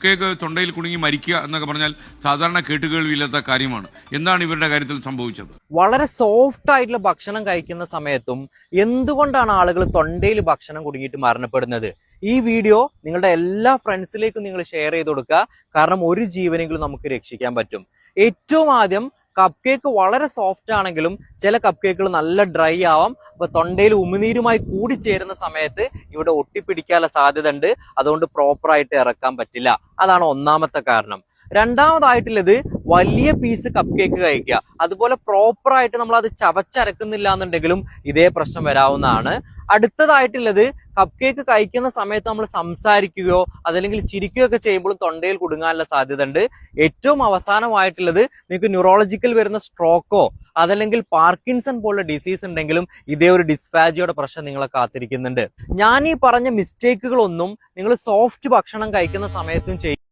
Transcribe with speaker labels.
Speaker 1: Cake തൊണ്ടയിൽ കുടുങ്ങി മരിക്കുക എന്നൊക്കെ പറഞ്ഞാൽ സാധാരണ കേട്ടുകേൾവിയില്ലാത്ത കാര്യമാണ്. എന്താണ് ഇവരുടെ കാര്യത്തിൽ സംഭവിച്ചത്?
Speaker 2: വളരെ സോഫ്റ്റ് ആയിട്ടുള്ള ഭക്ഷണം കഴിക്കുന്ന സമയത്തും എന്തുകൊണ്ടാണ് ആളുകൾ തൊണ്ടയിൽ ഭക്ഷണം കുടുങ്ങിയിട്ട് മരണപ്പെടുന്നത്? ഈ വീഡിയോ നിങ്ങളുടെ എല്ലാ ഫ്രണ്ട്സിലേക്കും നിങ്ങൾ ഷെയർ ചെയ്ത് കൊടുക്കുക. കാരണം ഒരു ജീവനെങ്കിലും നമുക്ക് രക്ഷിക്കാൻ പറ്റും. ഏറ്റവും ആദ്യം, കപ്പ് കേക്ക് വളരെ സോഫ്റ്റ് ആണെങ്കിലും ചില കപ്പ് കേക്കുകൾ നല്ല ഡ്രൈ ആവാം. അപ്പൊ തൊണ്ടയിൽ ഉമിനീരുമായി കൂടിച്ചേരുന്ന സമയത്ത് ഇവിടെ ഒട്ടിപ്പിടിക്കാനുള്ള സാധ്യത ഉണ്ട്. അതുകൊണ്ട് പ്രോപ്പറായിട്ട് ഇറക്കാൻ പറ്റില്ല. അതാണ് ഒന്നാമത്തെ കാരണം. രണ്ടാമതായിട്ടുള്ളത്, വലിയ പീസ് കപ്പ് കേക്ക് കഴിക്കുക. അതുപോലെ പ്രോപ്പറായിട്ട് നമ്മൾ അത് ചവച്ചരക്കുന്നില്ല എന്നുണ്ടെങ്കിലും ഇതേ പ്രശ്നം വരാവുന്നതാണ്. അടുത്തതായിട്ടുള്ളത്, കപ്പ് കേക്ക് കഴിക്കുന്ന സമയത്ത് നമ്മൾ സംസാരിക്കുകയോ അതല്ലെങ്കിൽ ചിരിക്കുകയോ ഒക്കെ ചെയ്യുമ്പോഴും തൊണ്ടയിൽ കുടുങ്ങാനുള്ള സാധ്യത ഉണ്ട്. ഏറ്റവും അവസാനമായിട്ടുള്ളത്, നിങ്ങൾക്ക് ന്യൂറോളജിക്കൽ വരുന്ന സ്ട്രോക്കോ അതല്ലെങ്കിൽ പാർക്കിൻസൺ പോലുള്ള ഡിസീസ് ഉണ്ടെങ്കിലും ഇതേ ഒരു ഡിസ്ഫാജിയുടെ പ്രശ്നം നിങ്ങളെ കാത്തിരിക്കുന്നുണ്ട്. ഞാൻ ഈ പറഞ്ഞ മിസ്റ്റേക്കുകളൊന്നും നിങ്ങൾ സോഫ്റ്റ് ഭക്ഷണം കഴിക്കുന്ന സമയത്തും